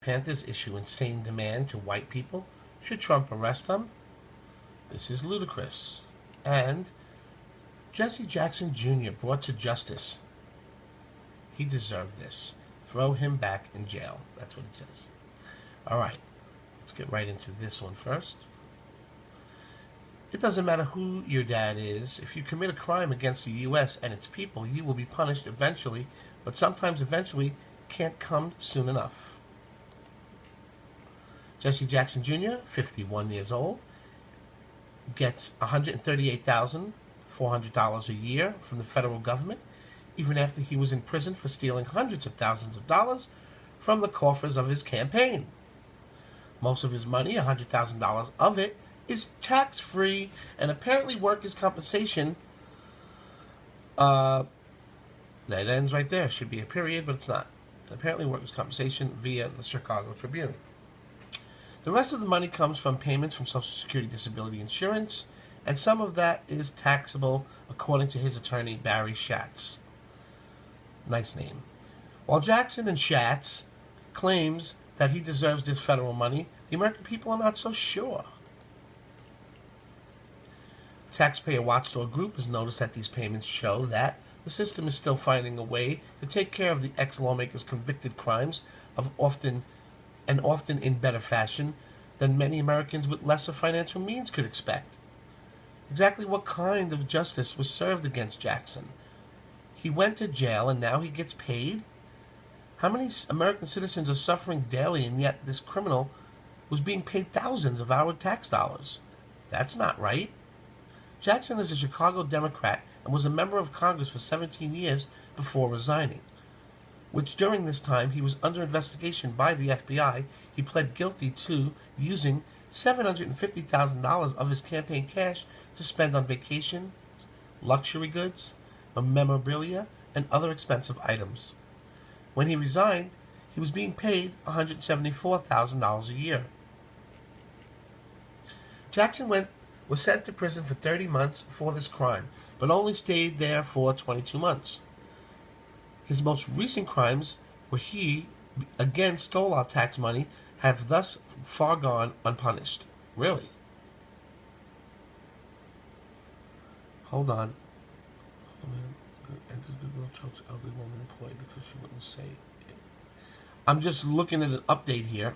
Panthers issue insane demand to white people. Should Trump arrest them? This is ludicrous. And Jesse Jackson Jr. brought to justice. He deserved this. Throw him back in jail. That's what it says. All right. Let's get right into this one first. It doesn't matter who your dad is. If you commit a crime against the U.S. and its people, you will be punished eventually, but sometimes eventually can't come soon enough. Jesse Jackson Jr., 51 years old, gets $138,400 a year from the federal government, even after he was in prison for stealing hundreds of thousands of dollars from the coffers of his campaign. Most of his money, $100,000 of it, is tax-free, and apparently workers' compensation, that ends right there. Should be a period, but it's not. Apparently workers' compensation via the Chicago Tribune. The rest of the money comes from payments from Social Security Disability Insurance, and some of that is taxable, according to his attorney, Barry Schatz. Nice name. While Jackson and Schatz claims that he deserves this federal money, the American people are not so sure. Taxpayer Watchdog Group has noticed that these payments show that the system is still finding a way to take care of the ex-lawmakers' convicted crimes of often in better fashion than many Americans with lesser financial means could expect. Exactly what kind of justice was served against Jackson? He went to jail and now he gets paid? How many American citizens are suffering daily, and yet this criminal was being paid thousands of our tax dollars? That's not right. Jackson is a Chicago Democrat and was a member of Congress for 17 years before resigning, which during this time he was under investigation by the FBI. He pled guilty to using $750,000 of his campaign cash to spend on vacation, luxury goods, memorabilia, and other expensive items. When he resigned, he was being paid $174,000 a year. Jackson was sent to prison for 30 months for this crime, but only stayed there for 22 months. His most recent crimes, where he again stole our tax money, have thus far gone unpunished. Really? Hold on. Enters Goodwill chokes elderly woman employee because she wouldn't say it. I'm just looking at an update here.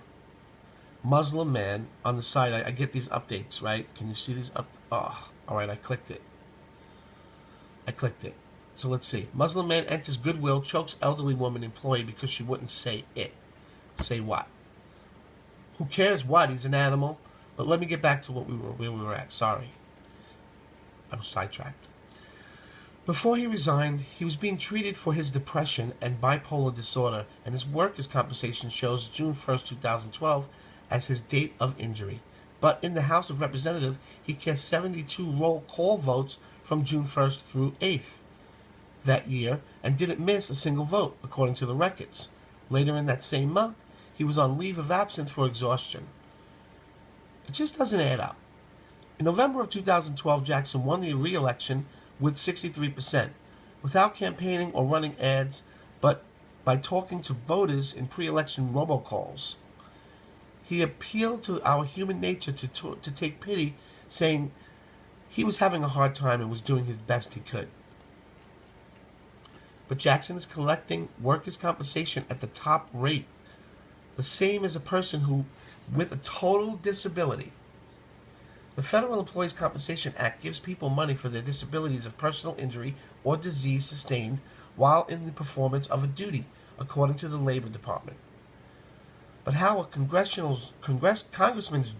Muslim man on the side. I get these updates, right? Can you see these up? Oh, all right. I clicked it. So let's see. Muslim man enters Goodwill, chokes elderly woman employee because she wouldn't say it. Say what? Who cares what? He's an animal. But let me get back to where we were at. Sorry. I was sidetracked. Before he resigned, he was being treated for his depression and bipolar disorder, and his workers' compensation shows June 1st, 2012 as his date of injury. But in the House of Representatives, he cast 72 roll call votes from June 1st through 8th that year and didn't miss a single vote, according to the records. Later in that same month, he was on leave of absence for exhaustion. It just doesn't add up. In November of 2012, Jackson won the re-election with 63%, without campaigning or running ads, but by talking to voters in pre-election robocalls. He appealed to our human nature to take pity, saying he was having a hard time and was doing his best he could. But Jackson is collecting workers' compensation at the top rate, the same as a person who with a total disability. The Federal Employees Compensation Act gives people money for their disabilities of personal injury or disease sustained while in the performance of a duty, according to the Labor Department. But how a congressman's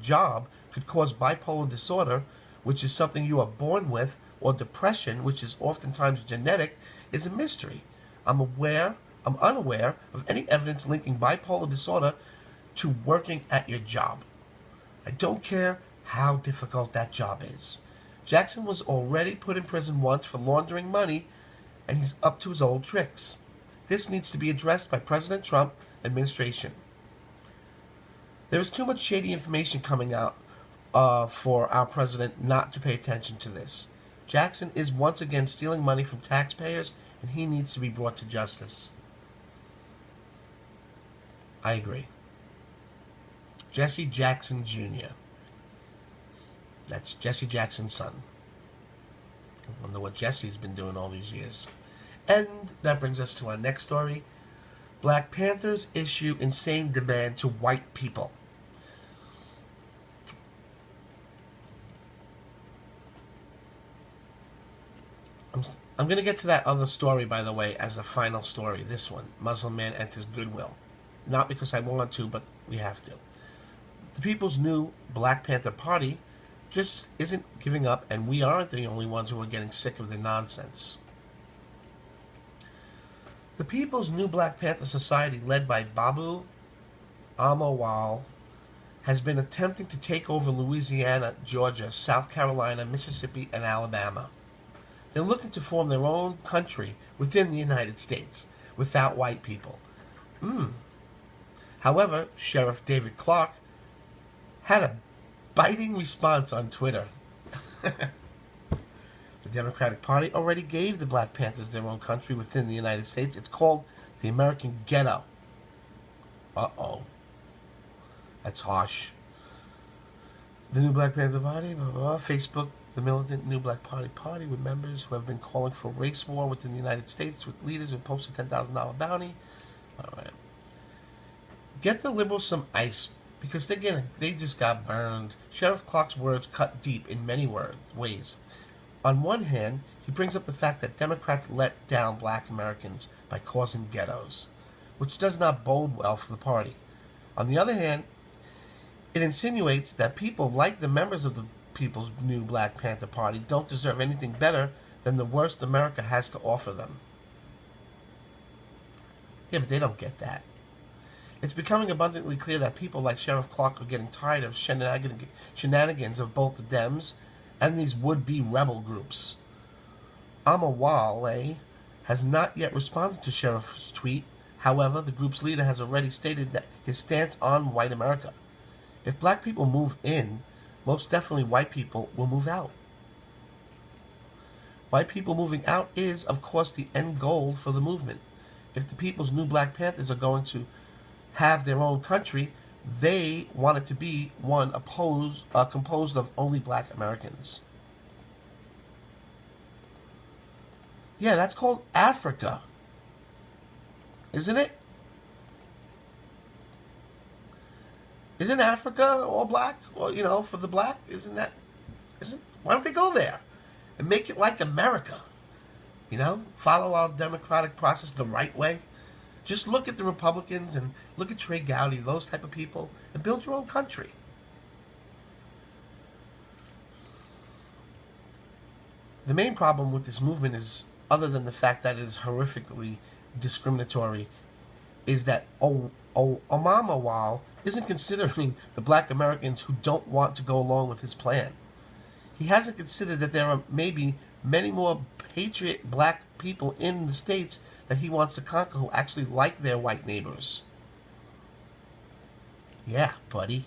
job could cause bipolar disorder, which is something you are born with, or depression, which is oftentimes genetic, is a mystery. I'm unaware of any evidence linking bipolar disorder to working at your job. I don't care how difficult that job is. Jackson was already put in prison once for laundering money, and he's up to his old tricks. This needs to be addressed by President Trump administration. There is too much shady information coming out for our president not to pay attention to this. Jackson is once again stealing money from taxpayers, and he needs to be brought to justice. I agree. Jesse Jackson Jr. That's Jesse Jackson's son. I wonder what Jesse's been doing all these years. And that brings us to our next story. Black Panthers issue insane demand to white people. I'm going to get to that other story, by the way, as the final story. This one, Muslim man enters Goodwill. Not because I want to, but we have to. The people's new Black Panther Party just isn't giving up, and we aren't the only ones who are getting sick of the nonsense. The People's New Black Panther Society, led by Babu Amawal, has been attempting to take over Louisiana, Georgia, South Carolina, Mississippi, and Alabama. They're looking to form their own country within the United States, without white people. However, Sheriff David Clark had a biting response on Twitter. The Democratic Party already gave the Black Panthers their own country within the United States. It's called the American Ghetto. Uh-oh. That's harsh. The new Black Panther Party, blah, blah, blah. Facebook, the militant New Black Party with members who have been calling for race war within the United States with leaders who posted $10,000 bounty. All right. Get the liberals some ice because they just got burned. Sheriff Clark's words cut deep in many ways. On one hand, he brings up the fact that Democrats let down black Americans by causing ghettos, which does not bode well for the party. On the other hand, it insinuates that people like the members of the People's New Black Panther Party don't deserve anything better than the worst America has to offer them. Yeah, but they don't get that. It's becoming abundantly clear that people like Sheriff Clark are getting tired of shenanigans of both the Dems and these would-be rebel groups. Amawale has not yet responded to Sheriff's tweet. However, the group's leader has already stated that his stance on white America. If black people move in, most definitely white people will move out. White people moving out is, of course, the end goal for the movement. If the People's New Black Panthers are going to have their own country, they want it to be one composed of only black Americans. Yeah, that's called Africa. Isn't it? Isn't Africa all black? Well, for the black, why don't they go there and make it like America? Follow our democratic process the right way. Just look at the Republicans and look at Trey Gowdy, those type of people, and build your own country. The main problem with this movement is, other than the fact that it is horrifically discriminatory, is that Amawal isn't considering the black Americans who don't want to go along with his plan. He hasn't considered that there are maybe many more patriot black people in the states that he wants to conquer who actually like their white neighbors. Yeah, buddy.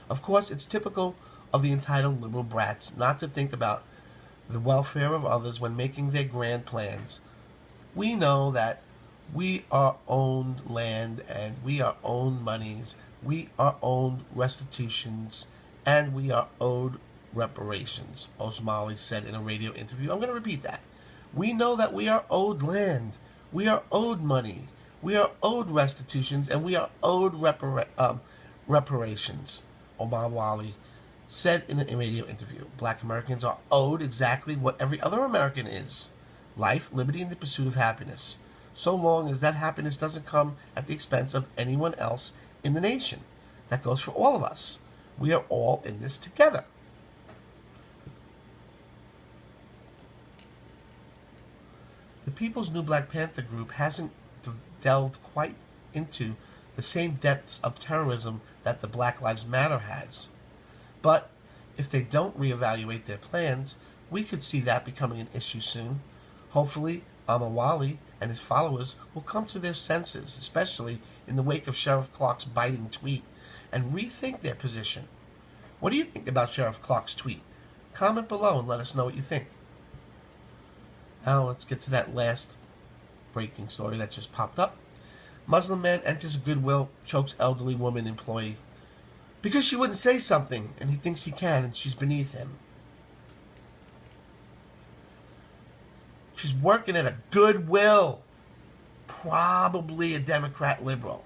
Of course, it's typical of the entitled liberal brats not to think about the welfare of others when making their grand plans. We know that we are owned land and we are owned monies, we are owned restitutions, and we are owed reparations, Osmali said in a radio interview. I'm going to repeat that. We know that we are owed land, we are owed money, we are owed restitutions, and we are owed reparations, Omawali said in a radio interview. Black Americans are owed exactly what every other American is: life, liberty, and the pursuit of happiness, so long as that happiness doesn't come at the expense of anyone else in the nation. That goes for all of us. We are all in this together. The People's New Black Panther group hasn't delved quite into the same depths of terrorism that the Black Lives Matter has. But if they don't reevaluate their plans, we could see that becoming an issue soon. Hopefully, Amawali and his followers will come to their senses, especially in the wake of Sheriff Clark's biting tweet, and rethink their position. What do you think about Sheriff Clark's tweet? Comment below and let us know what you think. Now let's get to that last breaking story that just popped up. Muslim man enters Goodwill, chokes elderly woman employee. because she wouldn't say something, and he thinks he can, and she's beneath him. She's working at a Goodwill, probably a Democrat liberal.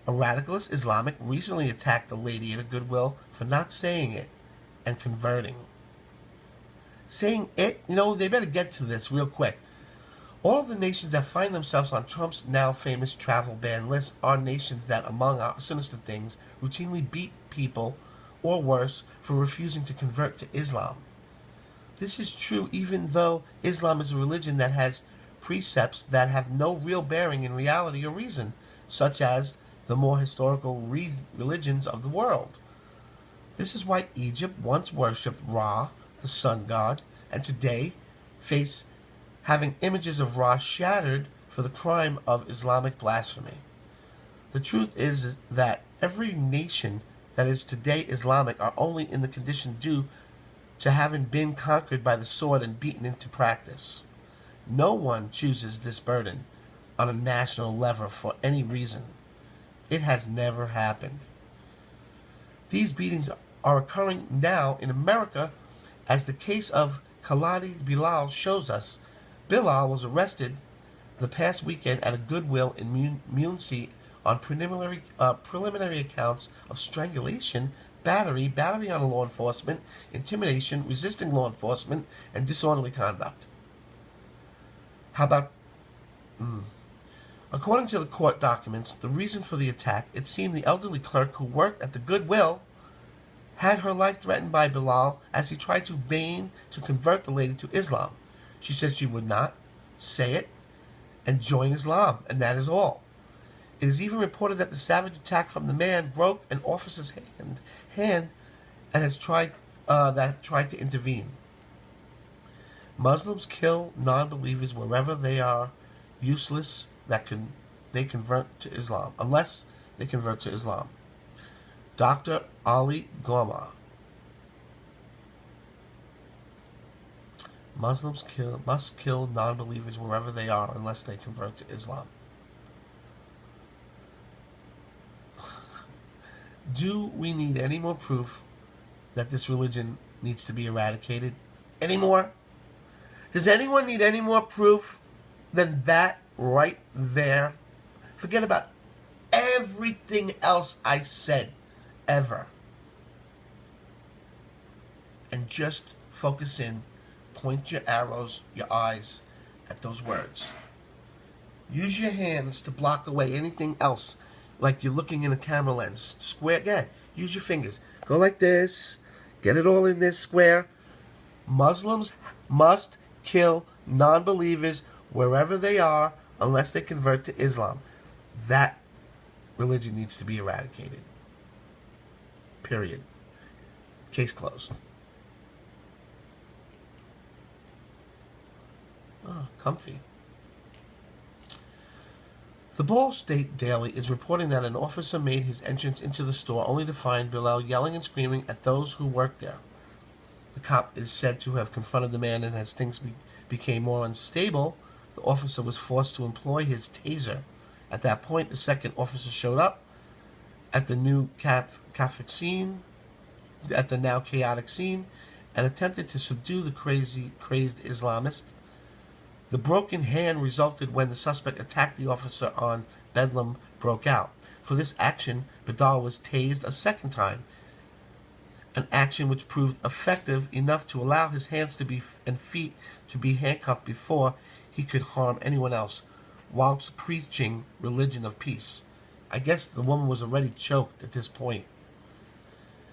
A radicalist Islamic recently attacked a lady at a Goodwill for not saying it and converting. Saying it, they better get to this real quick. All of the nations that find themselves on Trump's now famous travel ban list are nations that, among our sinister things, routinely beat people, or worse, for refusing to convert to Islam. This is true even though Islam is a religion that has precepts that have no real bearing in reality or reason, such as the more historical religions of the world. This is why Egypt once worshipped Ra, the sun god, and today face having images of Ra shattered for the crime of Islamic blasphemy. The truth is that every nation that is today Islamic are only in the condition due to having been conquered by the sword and beaten into practice. No one chooses this burden on a national level for any reason. It has never happened. These beatings are occurring now in America, as the case of Khalidi Bilal shows us. Bilal was arrested the past weekend at a Goodwill in Muncie on preliminary accounts of strangulation, battery on law enforcement, intimidation, resisting law enforcement, and disorderly conduct. How about... According to the court documents, the reason for the attack, it seemed the elderly clerk who worked at the Goodwill had her life threatened by Bilal as he tried to bane to convert the lady to Islam. She said she would not say it and join Islam, and that is all. It is even reported that the savage attack from the man broke an officer's hand and has tried to intervene. Muslims kill non-believers wherever they are, useless they convert to Islam, unless they convert to Islam. Dr. Ali Goma. Muslims must kill non-believers wherever they are, unless they convert to Islam. Do we need any more proof that this religion needs to be eradicated? Any more? Does anyone need any more proof than that right there? Forget about everything else I said ever. And just focus in, point your arrows, your eyes at those words. Use your hands to block away anything else, like you're looking in a camera lens. Square, again, use your fingers. Go like this, get it all in this square. Muslims must kill non-believers wherever they are, unless they convert to Islam. That religion needs to be eradicated. Period. Case closed. Oh, comfy. The Ball State Daily is reporting that an officer made his entrance into the store only to find Bilal yelling and screaming at those who worked there. The cop is said to have confronted the man, and as things became more unstable, the officer was forced to employ his taser. At that point, the second officer showed up at the now chaotic scene, and attempted to subdue the crazed Islamist. The broken hand resulted when the suspect attacked the officer on Bedlam broke out. For this action, Bilal was tased a second time, an action which proved effective enough to allow his hands and feet to be handcuffed before he could harm anyone else, whilst preaching religion of peace. I guess the woman was already choked at this point.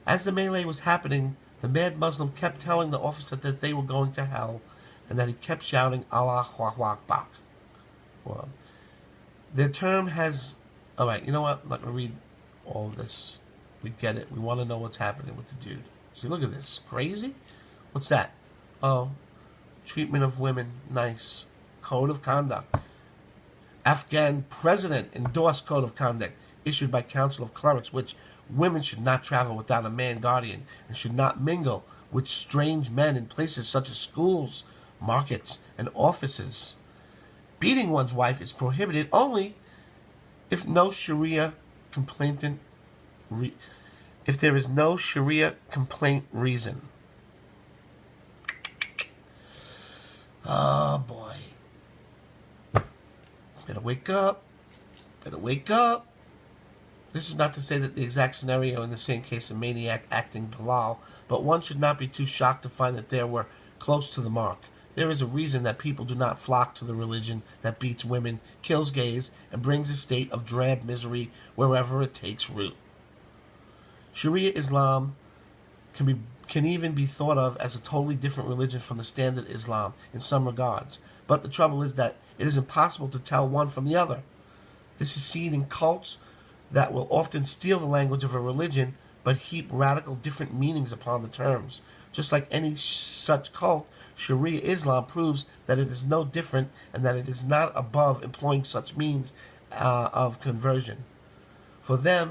As the melee was happening, the mad Muslim kept telling the officer that they were going to hell, and that he kept shouting, Allahu Akbar. Well, the term has... Alright, you know what? I'm not going to read all of this. We get it. We want to know what's happening with the dude. See, look at this. Crazy? What's that? Oh, treatment of women. Nice. Code of conduct. Afghan president endorsed code of conduct issued by Council of Clerics, which women should not travel without a man guardian and should not mingle with strange men in places such as schools, markets, and offices. Beating one's wife is prohibited only if no Sharia complainant if there is no Sharia complaint reason. Oh boy. Better wake up. Better wake up. This is not to say that the exact scenario in the same case of maniac acting Bilal, but one should not be too shocked to find that they were close to the mark. There is a reason that people do not flock to the religion that beats women, kills gays, and brings a state of drab misery wherever it takes root. Sharia Islam can even be thought of as a totally different religion from the standard Islam in some regards. But the trouble is that it is impossible to tell one from the other. This is seen in cults that will often steal the language of a religion but heap radical different meanings upon the terms. Just like any such cult, Sharia Islam proves that it is no different and that it is not above employing such means of conversion. For them,